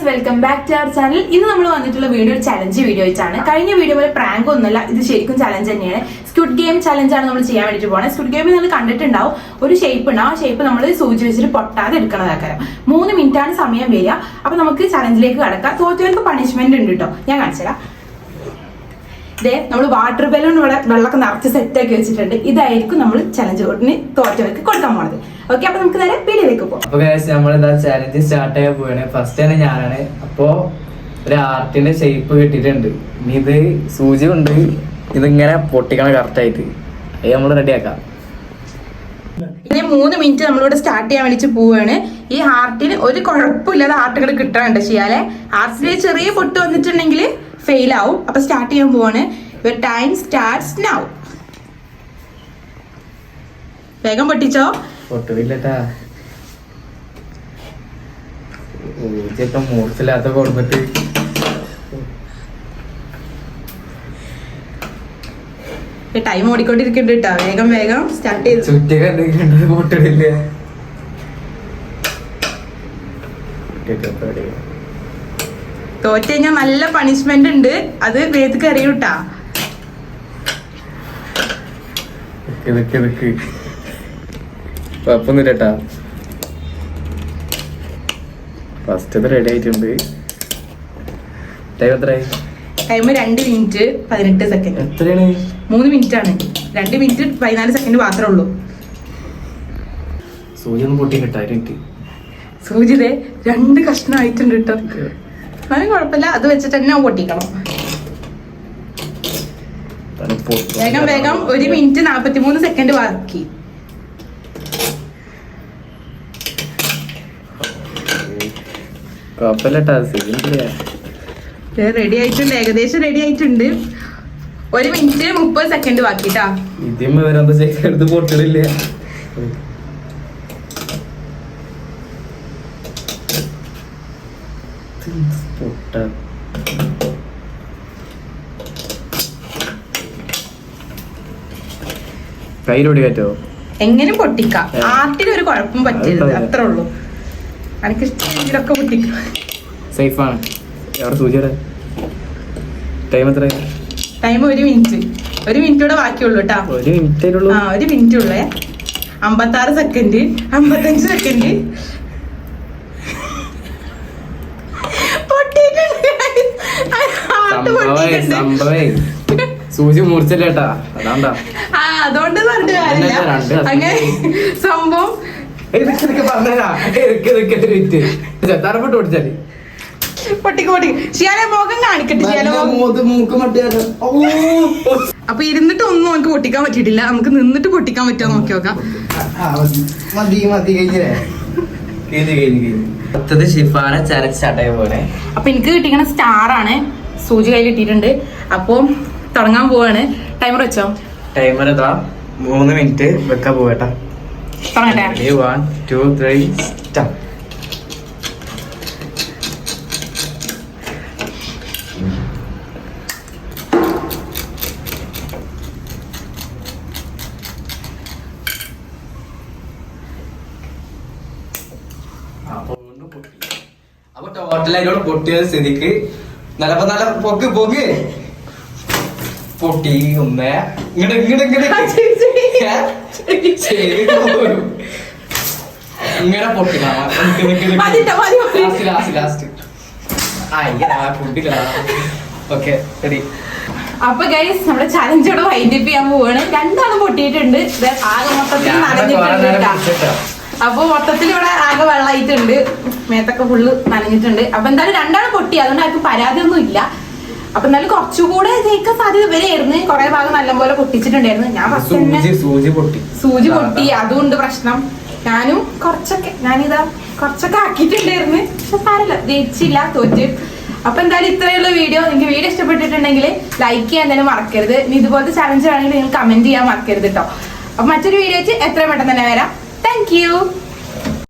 Welcome back to our channel. ഇന്ന് നമ്മൾ വന്നിട്ടുള്ള വീഡിയോ ഒരു ചലഞ്ച് വീഡിയോ ആയിട്ടാണ്. കഴിഞ്ഞ വീഡിയോ പോലെ പ്രാങ്ക് ഒന്നുമല്ല, ഇത് ശരിക്കും ചലഞ്ച് തന്നെയാണ്. സ്ക്വിഡ് ഗെയിം ചലഞ്ചാണ് നമ്മൾ ചെയ്യാൻ വേണ്ടിയിട്ട് പോകുന്നത്. സ്ക്വിഡ് ഗെയിം നിങ്ങൾ കണ്ടിട്ടുണ്ടാവും, ഒരു ഷേപ്പ് ഉണ്ടാവും. ആ ഷേപ്പ് നമ്മൾ സൂചി വെച്ചിട്ട് പൊട്ടാതെ എടുക്കണതാക്കാരം. 3 മിനിറ്റാണ് സമയം വരിക. അപ്പൊ നമുക്ക് ചലഞ്ചിലേക്ക് കടക്കാം. തോറ്റവർക്ക് പണിഷ്മെന്റ് ഉണ്ട് കേട്ടോ, ഞാൻ കാണിച്ചുതരാം. ഇതേ നമ്മൾ വാട്ടർ ബലൂൺ ഇവിടെ വെള്ളമൊക്കെ നിറച്ച് സെറ്റാക്കി വെച്ചിട്ടുണ്ട്. ഇതായിരിക്കും നമ്മൾ ചലഞ്ച് കോട്ടിന് തോറ്റവർക്ക് കൊടുക്കാൻ പോണത്. ഓക്കെ, അപ്പൊ നമുക്ക് നേരെ വീഡിയോയിലേക്ക് പോകാം. അപ്പൊ നമ്മളിതാ ചലഞ്ച് സ്റ്റാർട്ട് ചെയ്യാൻ പോവാണ്. ഫസ്റ്റ് തന്നെ ഞാനാണ്. അപ്പോ ഒരു ആർട്ടിന്റെ ഷേപ്പ് കിട്ടിയിട്ടുണ്ട്. ഇനി ഇത് സൂചി കൊണ്ട് ഇതിങ്ങനെ പൊട്ടിക്കണം കറക്റ്റ് ആയിട്ട്. അത് നമ്മൾ റെഡിയാക്കാം. ഇനി 3 മിനിറ്റ് നമ്മളിവിടെ സ്റ്റാർട്ട് ചെയ്യാൻ വേണ്ടിട്ട് പോവാണ്. ഈ ഹാർട്ടിന് ഒരു കുഴപ്പമില്ലാതെ ഹാർട്ടുകൾ കിട്ടാനുണ്ട് ചെയ്യാലെ. ഹാർട്ടിന് ചെറിയ പൊട്ട് വന്നിട്ടുണ്ടെങ്കിൽ ഫെയിൽ ആവും. അപ്പൊ സ്റ്റാർട്ട് ചെയ്യാൻ പോവാണ്. Your time starts now. വേഗം പൊട്ടിച്ചോ. പൊട്ടില്ലട്ടാ, ഊർജൊക്കെ മൂർച്ചില്ലാത്ത കൊടുത്തിട്ട് ടൈം ഓടിക്കൊണ്ടിരിക്കുന്നുണ്ട് കേട്ടോ. വേഗം വേഗം സ്റ്റാർട്ട് ചെയ്തു. ചുറ്റൊക്കെ പൊട്ടിടില്ല. തോറ്റ് കഴിഞ്ഞാൽ നല്ല പണിഷ്മെന്റ് ഉണ്ട്, അത് വേദിക്ക് അറിയൂട്ടാ. കുഴപ്പമൊന്നുമില്ലട്ടാ. ഫസ്റ്റ് റെഡി ആയിട്ടുണ്ട്. ടൈം എത്രയായി? Time 2 minute 18 second. എത്രയാണ്? 3 മിനിറ്റ് ആണ്. 2 മിനിറ്റ് 14 സെക്കൻഡ് മാത്രമേ ഉള്ളൂ. സൂചി ഒന്നും പൊട്ടി കിട്ടാൻ സൂചിതേ 2 കഷ്ണം ആയിട്ടുണ്ട് കേട്ടോ. എന്നാലും കുഴപ്പമില്ല, അത് വെച്ചിട്ട് തന്നെ പൊട്ടിക്കണം. വേഗം വേഗം 1 മിനിറ്റ് 43 സെക്കൻഡ് ബാക്കി. റെഡി ആയിട്ടുണ്ട്, ഏകദേശം റെഡി ആയിട്ടുണ്ട്. 1 മിനിറ്റ് 30 സെക്കൻഡ് ബാക്കിട്ടാ. എടുത്ത് പൊട്ടിടില്ല. കയ്യിലൂടെ കയറ്റോ? എങ്ങനെയും പൊട്ടിക്കാം. ആർട്ടിന് ഒരു കുഴപ്പം പറ്റരുത്, അത്രേ ഉള്ളൂ. എനിക്ക് ഇഷ്ടമൊക്കെ പൊട്ടിക്കാം. സേഫാണ്. അവിടെ സൂചിയുടെ ടൈം എത്ര? Time 1 minute. 1 മിനിറ്റ് കൂടെ ബാക്കിയുള്ളൂ കേട്ടാ. 1 മിനിറ്റേ ഉള്ളൂ. 1 മിനിറ്റ് ഉള്ളേ. 56 സെക്കൻഡ്, 55 സെക്കൻഡ്. സൂചി മൂർച്ചല്ലേട്ടാ, അതാണ്ടാ. അതുകൊണ്ട് പറഞ്ഞിട്ട് കാര്യമില്ല. അങ്ങനെ സംഭവം പൊട്ടിക്ക് പൊട്ടി. ഷിയാലെ മുഖം കാണിക്കട്ടെ. അപ്പൊ ഇരുന്നിട്ട് ഒന്നും നമുക്ക് പൊട്ടിക്കാൻ പറ്റിയിട്ടില്ല. നമുക്ക് നിന്നിട്ട് പൊട്ടിക്കാൻ പറ്റുമോ നോക്കി നോക്കാം. ഷിഫാന ചലഞ്ച് സ്റ്റാർട്ട് ആയ പോലെ. അപ്പൊ എനിക്ക് കിട്ടിക്കണ സ്റ്റാർ ആണ്. സൂചി കയ്യിൽ കിട്ടിയിട്ടുണ്ട്. അപ്പൊ തുടങ്ങാൻ പോവാണ്. ടൈമർ വെച്ചോ? ടൈമർ 3 മിനിറ്റ് വെക്കാൻ പോകട്ടാ. തുടങ്ങട്ടെ. 1 2 3 സ്റ്റാർട്ട്. അപ്പൊ ടോട്ടലായിട്ടോട് പൊട്ടിയ സ്ഥിതിക്ക് നല്ല പൊക്ക് പൊക്ക് പൊട്ടി. ഒന്ന് ഇങ്ങനെ പൊട്ടിക്കണം. ലാസ്റ്റ് ഓക്കെ ശരി. അപ്പൊ ഗൈസ് നമ്മുടെ ചലഞ്ചോട് വൈൻഡപ്പ് ചെയ്യാൻ പോവാണ്. 2 പൊട്ടിയിട്ടുണ്ട്. ആകെ മൊത്തത്തിൽ നനഞ്ഞിട്ടുണ്ട്. അപ്പൊ മൊത്തത്തിൽ ഇവിടെ ആകെ വെള്ളമായിട്ടുണ്ട്. മേത്തൊക്കെ ഫുള്ള് നനഞ്ഞിട്ടുണ്ട്. അപ്പൊ എന്തായാലും 2 പൊട്ടി, അതുകൊണ്ട് ആർക്കും പരാതി ഒന്നും ഇല്ല. അപ്പൊ എന്നാലും കുറച്ചുകൂടെ ജയിക്കാൻ സാധ്യത വരെയായിരുന്നു. കുറെ ഭാഗം നല്ലപോലെ പൊട്ടിച്ചിട്ടുണ്ടായിരുന്നു. ഞാൻ സൂചി പൊട്ടി, അതുകൊണ്ട് പ്രശ്നം. ഞാനും ഞാനിതാ കുറച്ചൊക്കെ ആക്കിയിട്ടുണ്ടായിരുന്നു. പക്ഷെ സാരമില്ല, ജയിച്ചില്ല, തോറ്റ്. അപ്പൊ എന്തായാലും ഇത്രയുള്ള വീഡിയോ. നിങ്ങൾക്ക് വീഡിയോ ഇഷ്ടപ്പെട്ടിട്ടുണ്ടെങ്കിൽ ലൈക്ക് ചെയ്യാൻ തന്നെ മറക്കരുത്. ഇനി ഇതുപോലത്തെ ചലഞ്ച് വേണമെങ്കിൽ നിങ്ങൾ കമന്റ് ചെയ്യാൻ മറക്കരുത് കേട്ടോ. അപ്പൊ മറ്റൊരു വീഡിയോ വെച്ച് എത്രയും പെട്ടെന്ന് തന്നെ വരാം. Thank you.